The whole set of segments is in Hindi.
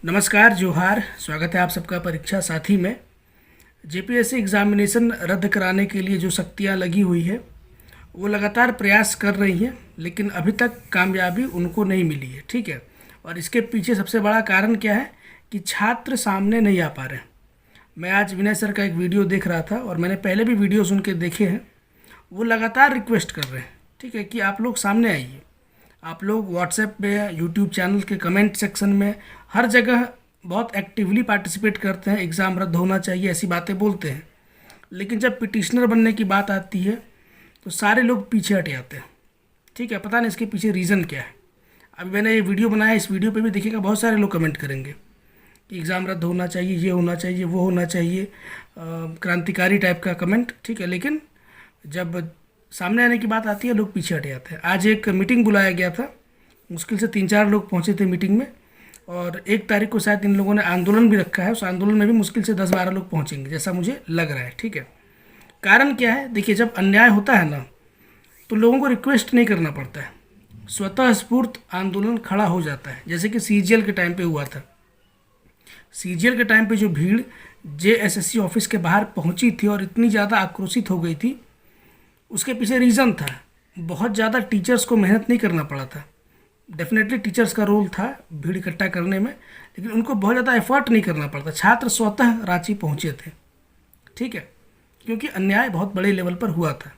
नमस्कार, जोहार। स्वागत है आप सबका परीक्षा साथी में। जेपीएससी एग्ज़ामिनेशन रद्द कराने के लिए जो शक्तियां लगी हुई है वो लगातार प्रयास कर रही हैं, लेकिन अभी तक कामयाबी उनको नहीं मिली है। ठीक है। और इसके पीछे सबसे बड़ा कारण क्या है कि छात्र सामने नहीं आ पा रहे हैं। मैं आज विनय सर का एक वीडियो देख रहा था और मैंने पहले भी वीडियोस उनके देखे हैं। वो लगातार रिक्वेस्ट कर रहे हैं, ठीक है, कि आप लोग सामने आइए। आप लोग व्हाट्सएप पे, यूट्यूब चैनल के कमेंट सेक्शन में, हर जगह बहुत एक्टिवली पार्टिसिपेट करते हैं, एग्ज़ाम रद्द होना चाहिए ऐसी बातें बोलते हैं। लेकिन जब पिटिशनर बनने की बात आती है तो सारे लोग पीछे हट जाते हैं। ठीक है, पता नहीं इसके पीछे रीज़न क्या है। अभी मैंने ये वीडियो बनाया, इस वीडियो पे भी देखिएगा बहुत सारे लोग कमेंट करेंगे कि एग्ज़ाम रद्द होना चाहिए, ये होना चाहिए, वो होना चाहिए, क्रांतिकारी टाइप का कमेंट। ठीक है, लेकिन जब सामने आने की बात आती है लोग पीछे हट जाते हैं। आज एक मीटिंग बुलाया गया था, मुश्किल से 3-4 लोग पहुंचे थे मीटिंग में, और 1 तारीख को शायद इन लोगों ने आंदोलन भी रखा है। उस आंदोलन में भी मुश्किल से 10-12 लोग पहुंचेंगे जैसा मुझे लग रहा है। ठीक है, कारण क्या है? देखिए, जब अन्याय होता है ना तो लोगों को रिक्वेस्ट नहीं करना पड़ता है, स्वतः स्फूर्त आंदोलन खड़ा हो जाता है। जैसे कि सीजीएल के टाइम पे हुआ था। सीजीएल के टाइम पे जो भीड़ जेएसएससी ऑफिस के बाहर पहुंची थी और इतनी ज़्यादा आक्रोशित हो गई थी, उसके पीछे रीज़न था, बहुत ज़्यादा टीचर्स को मेहनत नहीं करना पड़ा था। डेफिनेटली टीचर्स का रोल था भीड़ इकट्ठा करने में, लेकिन उनको बहुत ज़्यादा एफर्ट नहीं करना पड़ता। छात्र स्वतः रांची पहुँचे थे। ठीक है, क्योंकि अन्याय बहुत बड़े लेवल पर हुआ था।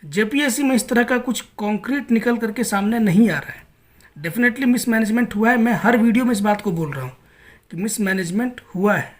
जेपीएससी में इस तरह का कुछ कॉन्क्रीट निकल करके सामने नहीं आ रहा है। डेफिनेटली मिसमैनेजमेंट हुआ है। मैं हर वीडियो में इस बात को बोल रहा हूँ कि मिसमैनेजमेंट हुआ है,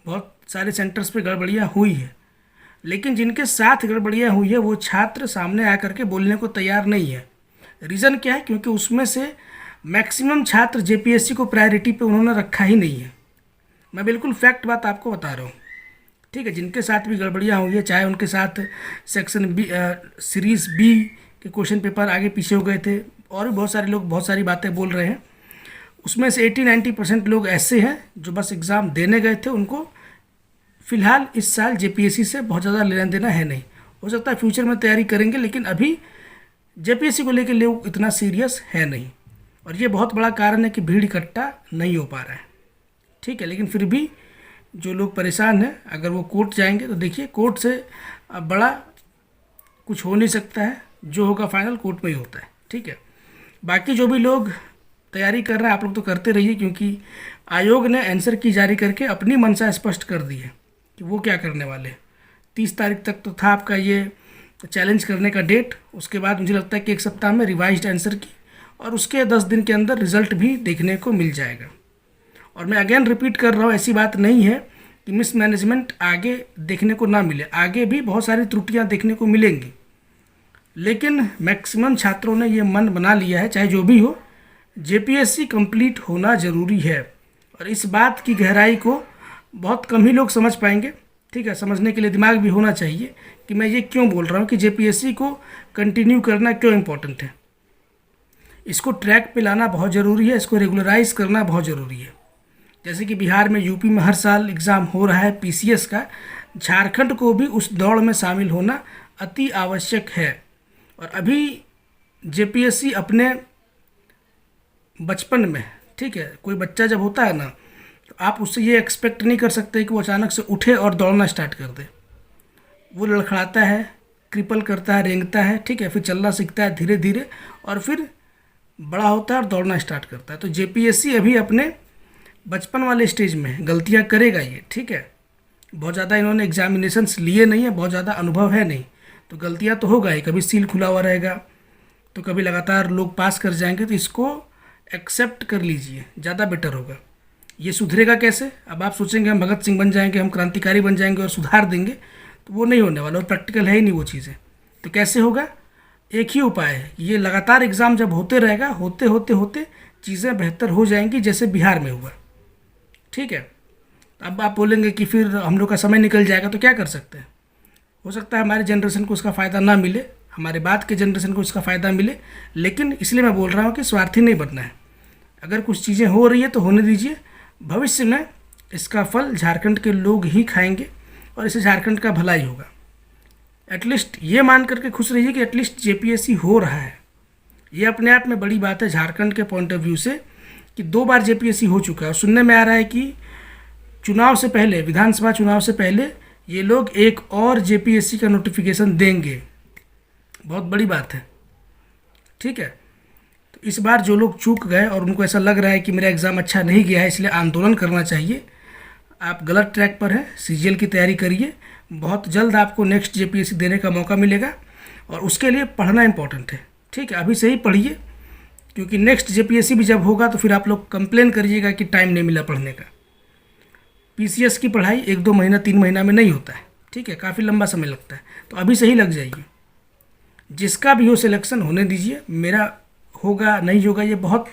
बहुत सारे सेंटर्स पे गड़बड़ियाँ हुई है, लेकिन जिनके साथ गड़बड़ियाँ हुई है वो छात्र सामने आकर के बोलने को तैयार नहीं है। रीज़न क्या है? क्योंकि उसमें से मैक्सिमम छात्र जेपीएससी को प्रायोरिटी पे उन्होंने रखा ही नहीं है। मैं बिल्कुल फैक्ट बात आपको बता रहा हूँ। ठीक है, जिनके साथ भी गड़बड़ियाँ हुई है, चाहे उनके साथ सेक्शन बी, सीरीज़ बी के क्वेश्चन पेपर आगे पीछे हो गए थे, और भी बहुत सारे लोग बहुत सारी बातें बोल रहे हैं, उसमें से 80-90% लोग ऐसे हैं जो बस एग्ज़ाम देने गए थे। उनको फ़िलहाल इस साल जेपीएससी से बहुत ज़्यादा लेना देना है नहीं। हो सकता है फ्यूचर में तैयारी करेंगे, लेकिन अभी जेपीएससी को लेकर लोग इतना सीरियस है नहीं, और ये बहुत बड़ा कारण है कि भीड़ इकट्ठा नहीं हो पा रहा है। ठीक है, लेकिन फिर भी जो लोग परेशान हैं, अगर वो कोर्ट जाएंगे तो देखिए, कोर्ट से बड़ा कुछ हो नहीं सकता है। जो होगा फाइनल कोर्ट में ही होता है। ठीक है, बाकी जो भी लोग तैयारी कर रहे हैं आप लोग तो करते रहिए, क्योंकि आयोग ने आंसर की जारी करके अपनी मंशा स्पष्ट कर दी है कि वो क्या करने वाले हैं। 30 तारीख तक तो था आपका ये चैलेंज करने का डेट। उसके बाद मुझे लगता है कि 1 सप्ताह में रिवाइज्ड आंसर की, और उसके 10 दिन के अंदर रिजल्ट भी देखने को मिल जाएगा। और मैं अगेन रिपीट कर रहा हूँ, ऐसी बात नहीं है कि मिसमैनेजमेंट आगे देखने को ना मिले, आगे भी बहुत सारी त्रुटियाँ देखने को मिलेंगी, लेकिन मैक्सिमम छात्रों ने ये मन बना लिया है, चाहे जो भी हो, जेपीएससी कंप्लीट होना ज़रूरी है। और इस बात की गहराई को बहुत कम ही लोग समझ पाएंगे। ठीक है, समझने के लिए दिमाग भी होना चाहिए कि मैं ये क्यों बोल रहा हूँ कि जेपीएससी को कंटिन्यू करना क्यों इम्पोर्टेंट है। इसको ट्रैक पे लाना बहुत ज़रूरी है, इसको रेगुलराइज करना बहुत ज़रूरी है। जैसे कि बिहार में, यूपी में हर साल एग्ज़ाम हो रहा है पीसीएस का, झारखंड को भी उस दौड़ में शामिल होना अति आवश्यक है। और अभी जेपीएससी अपने बचपन में, ठीक है, कोई बच्चा जब होता है ना, तो आप उससे ये एक्सपेक्ट नहीं कर सकते कि वो अचानक से उठे और दौड़ना स्टार्ट कर दे। वो लड़खड़ाता है, क्रिपल करता है, रेंगता है, ठीक है, फिर चलना सीखता है धीरे धीरे, और फिर बड़ा होता है और दौड़ना स्टार्ट करता है। तो जेपीएससी अभी अपने बचपन वाले स्टेज में है, गलतियाँ करेगा ये। ठीक है, बहुत ज़्यादा इन्होंने एग्जामिनेशंस लिए नहीं है, बहुत ज़्यादा अनुभव है नहीं, तो गलतियाँ तो होगा ही। कभी सील खुला हुआ रहेगा, तो कभी लगातार लोग पास कर जाएंगे, तो इसको एक्सेप्ट कर लीजिए, ज़्यादा बेटर होगा। ये सुधरेगा कैसे? अब आप सोचेंगे हम भगत सिंह बन जाएंगे, हम क्रांतिकारी बन जाएंगे और सुधार देंगे, तो वो नहीं होने वाला, और प्रैक्टिकल है ही नहीं वो चीज़ें। तो कैसे होगा? एक ही उपाय है, ये लगातार एग्ज़ाम जब होते रहेगा, होते होते होते चीज़ें बेहतर हो जाएंगी, जैसे बिहार में हुआ। ठीक है, अब आप बोलेंगे कि फिर हम लोग का समय निकल जाएगा, तो क्या कर सकते हैं? हो सकता है हमारे जनरेशन को उसका फ़ायदा ना मिले, हमारे बाद के जनरेशन को इसका फ़ायदा मिले, लेकिन इसलिए मैं बोल रहा हूँ कि स्वार्थी नहीं बनना है। अगर कुछ चीज़ें हो रही है तो होने दीजिए, भविष्य में इसका फल झारखंड के लोग ही खाएंगे, और इससे झारखंड का भला ही होगा। एटलीस्ट ये मान करके खुश रहिए कि एटलीस्ट जेपीएससी हो रहा है, ये अपने आप में बड़ी बात है झारखंड के पॉइंट ऑफ व्यू से, कि 2 बार जेपीएससी हो चुका है, और सुनने में आ रहा है कि चुनाव से पहले, विधानसभा चुनाव से पहले ये लोग एक और जेपीएससी का नोटिफिकेशन देंगे। बहुत बड़ी बात है, ठीक है। तो इस बार जो लोग चूक गए और उनको ऐसा लग रहा है कि मेरा एग्ज़ाम अच्छा नहीं गया है इसलिए आंदोलन करना चाहिए, आप गलत ट्रैक पर हैं। सीजीएल की तैयारी करिए, बहुत जल्द आपको नेक्स्ट जेपीएससी देने का मौका मिलेगा, और उसके लिए पढ़ना इंपॉर्टेंट है, ठीक है। अभी से ही पढ़िए, क्योंकि नेक्स्ट जेपीएससी भी जब होगा तो फिर आप लोग कंप्लेन करिएगा कि टाइम नहीं मिला पढ़ने का। पीसीएस की पढ़ाई 1-2 महीना 3 महीना में नहीं होता है, ठीक है, काफ़ी लंबा समय लगता है। तो अभी से ही लग जाइए, जिसका भी हो सिलेक्शन होने दीजिए। मेरा होगा नहीं होगा ये बहुत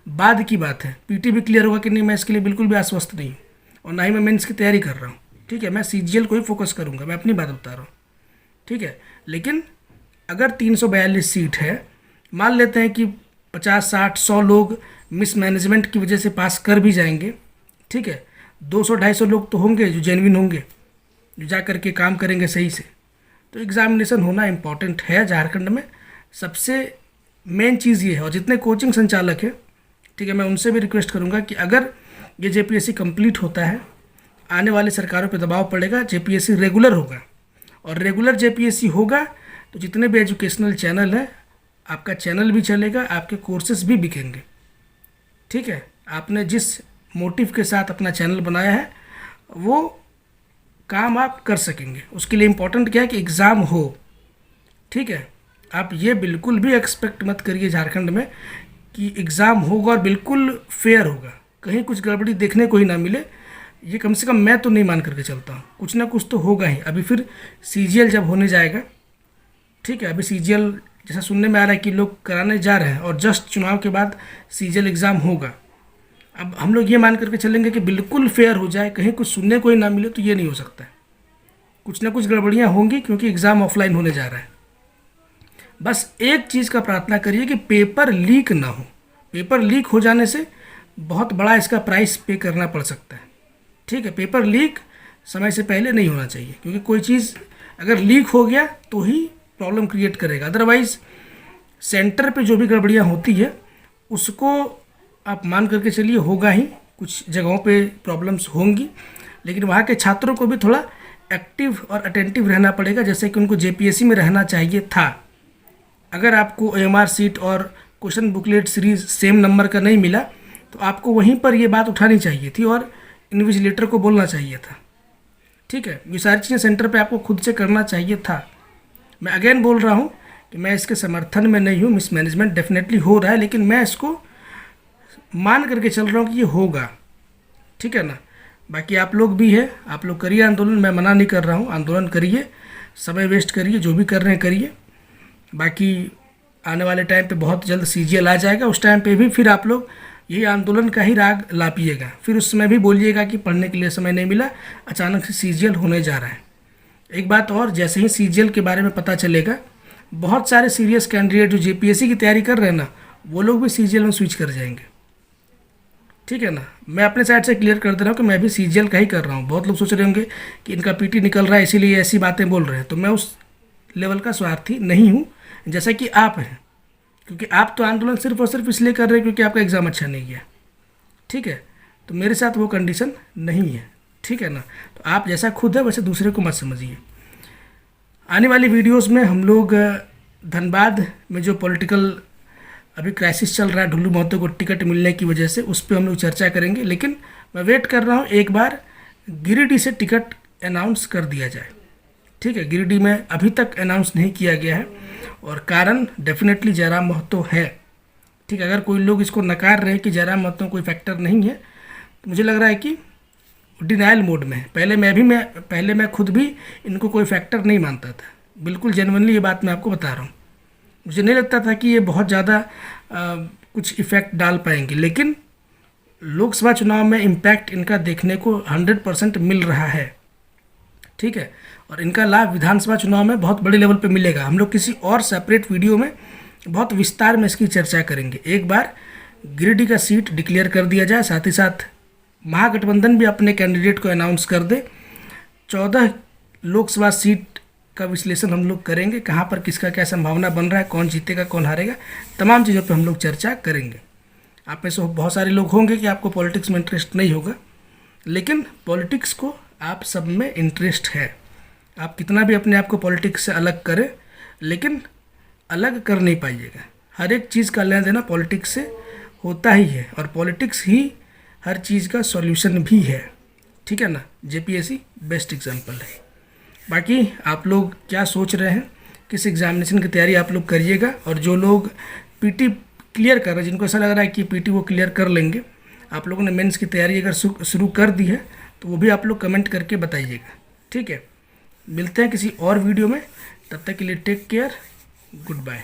बाद की बात है। पीटी भी क्लियर होगा कि नहीं, मैं इसके लिए बिल्कुल भी आश्वस्त नहीं हूँ, और ना ही मैं मेंस की तैयारी कर रहा हूँ, ठीक है। मैं सीजीएल को ही फोकस करूँगा, मैं अपनी बात बता रहा हूँ, ठीक है। लेकिन अगर 342 सीट है, मान लेते हैं कि 50, 60, 100 लोग मिसमैनेजमेंट की वजह से पास कर भी जाएंगे, ठीक है। 200-250 लोग तो होंगे जो जेन्युइन होंगे, जो जा कर के काम करेंगे सही से। तो एग्ज़ामिनेशन होना इम्पॉर्टेंट है झारखंड में, सबसे मेन चीज़ ये है। और जितने कोचिंग संचालक हैं, ठीक है, मैं उनसे भी रिक्वेस्ट करूँगा कि अगर ये जेपीएससी कंप्लीट होता है, आने वाली सरकारों पे दबाव पड़ेगा, जेपीएससी रेगुलर होगा। और रेगुलर जेपीएससी होगा तो जितने भी एजुकेशनल चैनल हैं, आपका चैनल भी चलेगा, आपके कोर्सेज भी बिकेंगे, ठीक है। आपने जिस मोटिव के साथ अपना चैनल बनाया है वो काम आप कर सकेंगे। उसके लिए इम्पोर्टेंट क्या है कि एग्ज़ाम हो, ठीक है। आप ये बिल्कुल भी एक्सपेक्ट मत करिए झारखंड में कि एग्ज़ाम होगा और बिल्कुल फेयर होगा, कहीं कुछ गड़बड़ी देखने को ही ना मिले। ये कम से कम मैं तो नहीं मान करके चलता हूँ, कुछ ना कुछ तो होगा ही। अभी फिर सीजीएल जब होने जाएगा, ठीक है, अभी सीजीएल जैसा सुनने में आ रहा है कि लोग कराने जा रहे हैं, और जस्ट चुनाव के बाद सीजीएल एग्ज़ाम होगा। अब हम लोग ये मान करके चलेंगे कि बिल्कुल फेयर हो जाए, कहीं कुछ सुनने को ही ना मिले, तो ये नहीं हो सकता है। कुछ ना कुछ गड़बड़ियाँ होंगी, क्योंकि एग्ज़ाम ऑफलाइन होने जा रहा है। बस एक चीज़ का प्रार्थना करिए कि पेपर लीक ना हो। पेपर लीक हो जाने से बहुत बड़ा इसका प्राइस पे करना पड़ सकता है, ठीक है। पेपर लीक समय से पहले नहीं होना चाहिए, क्योंकि कोई चीज़ अगर लीक हो गया तो ही प्रॉब्लम क्रिएट करेगा। अदरवाइज़ सेंटर पे जो भी गड़बड़ियाँ होती है उसको आप मान करके चलिए होगा ही। कुछ जगहों पे प्रॉब्लम्स होंगी, लेकिन वहाँ के छात्रों को भी थोड़ा एक्टिव और अटेंटिव रहना पड़ेगा, जैसे कि उनको जेपीएससी में रहना चाहिए था। अगर आपको ओएमआर सीट और question booklet series same number का नहीं मिला तो आपको वहीं पर ये बात उठानी चाहिए थी और इन्विजिलेटर को बोलना चाहिए था, ठीक है। ये सारी चीज़ें सेंटर पे आपको खुद से करना चाहिए था। मैं अगेन बोल रहा हूँ कि मैं इसके समर्थन में नहीं हूँ, मिसमैनेजमेंट डेफिनेटली हो रहा है, लेकिन मैं इसको मान करके चल रहा हूँ कि ये होगा, ठीक है ना। बाकी आप लोग भी है, आप लोग करिए आंदोलन, मैं मना नहीं कर रहा हूँ, आंदोलन करिए, समय वेस्ट करिए, जो भी कर रहे हैं करिए। बाकी आने वाले टाइम पे बहुत जल्द सीजीएल आ जाएगा, उस टाइम पे भी फिर आप लोग यही आंदोलन का ही राग लापिएगा। फिर उस समय भी बोलिएगा कि पढ़ने के लिए समय नहीं मिला, अचानक से सीजीएल होने जा रहा है। एक बात और, जैसे ही सीजीएल के बारे में पता चलेगा, बहुत सारे सीरियस कैंडिडेट जो जेपीएससी की तैयारी कर रहे हैं ना, वो लोग भी सीजीएल में स्विच कर जाएंगे, ठीक है ना। मैं अपने साइड से क्लियर कर दे रहा हूँ कि मैं भी सीजीएल का ही कर रहा हूँ। बहुत लोग सोच रहे होंगे कि इनका पीटी निकल रहा है इसीलिए ऐसी बातें बोल रहे हैं, तो मैं उस लेवल का स्वार्थी नहीं हूँ जैसा कि आप हैं, क्योंकि आप तो आंदोलन सिर्फ और सिर्फ इसलिए कर रहे हैं क्योंकि आपका एग्ज़ाम अच्छा नहीं गया, ठीक है। तो मेरे साथ वो कंडीशन नहीं है, ठीक है ना। तो आप जैसा खुद है वैसे दूसरे को मत समझिए। आने वाली वीडियोस में हम लोग धनबाद में जो पॉलिटिकल अभी क्राइसिस चल रहा है, ढुल्लू महतो को टिकट मिलने की वजह से, उस पर हम लोग चर्चा करेंगे। लेकिन मैं वेट कर रहा हूँ एक बार गिरिडीह से टिकट अनाउंस कर दिया जाए, ठीक है। गिरिडीह में अभी तक अनाउंस नहीं किया गया है, और कारण डेफिनेटली जयराम महतो है, ठीक है। अगर कोई लोग इसको नकार रहे हैं कि जयराम महतो कोई फैक्टर नहीं है, तो मुझे लग रहा है कि डिनाइल मोड में है। पहले मैं खुद भी इनको कोई फैक्टर नहीं मानता था, बिल्कुल जेन्युइनली ये बात मैं आपको बता रहा हूँ। मुझे नहीं लगता था कि ये बहुत ज़्यादा कुछ इफ़ेक्ट डाल पाएंगे, लेकिन लोकसभा चुनाव में इम्पैक्ट इनका देखने को 100% मिल रहा है, ठीक है। और इनका लाभ विधानसभा चुनाव में बहुत बड़े लेवल पे मिलेगा। हम लोग किसी और सेपरेट वीडियो में बहुत विस्तार में इसकी चर्चा करेंगे। एक बार गिरिडीह का सीट डिक्लेयर कर दिया जाए, साथ ही साथ महागठबंधन भी अपने कैंडिडेट को अनाउंस कर दे। 14 लोकसभा सीट का विश्लेषण हम लोग करेंगे, कहाँ पर किसका क्या संभावना बन रहा है, कौन जीतेगा कौन हारेगा, तमाम चीज़ों पे हम लोग चर्चा करेंगे। आप में से बहुत सारे लोग होंगे कि आपको पॉलिटिक्स में इंटरेस्ट नहीं होगा, लेकिन पॉलिटिक्स को आप सब में इंटरेस्ट है। आप कितना भी अपने आप को पॉलिटिक्स से अलग करें, लेकिन अलग कर नहीं पाइएगा। हर एक चीज़ का लेना देना पॉलिटिक्स से होता ही है, और पॉलिटिक्स ही हर चीज़ का सॉल्यूशन भी है। ठीक है ना। जेपीएससी बेस्ट एग्जाम्पल है। बाकी आप लोग क्या सोच रहे हैं, किस एग्जामिनेशन की तैयारी आप लोग करिएगा, और जो लोग पीटी क्लियर कर रहे हैं, जिनको ऐसा लग रहा है कि पीटी वो क्लियर कर लेंगे, आप लोगों ने मेंस की तैयारी अगर शुरू कर दी है तो वो भी आप लोग कमेंट करके बताइएगा। ठीक है, मिलते हैं किसी और वीडियो में, तब तक के लिए टेक केयर, गुड बाय।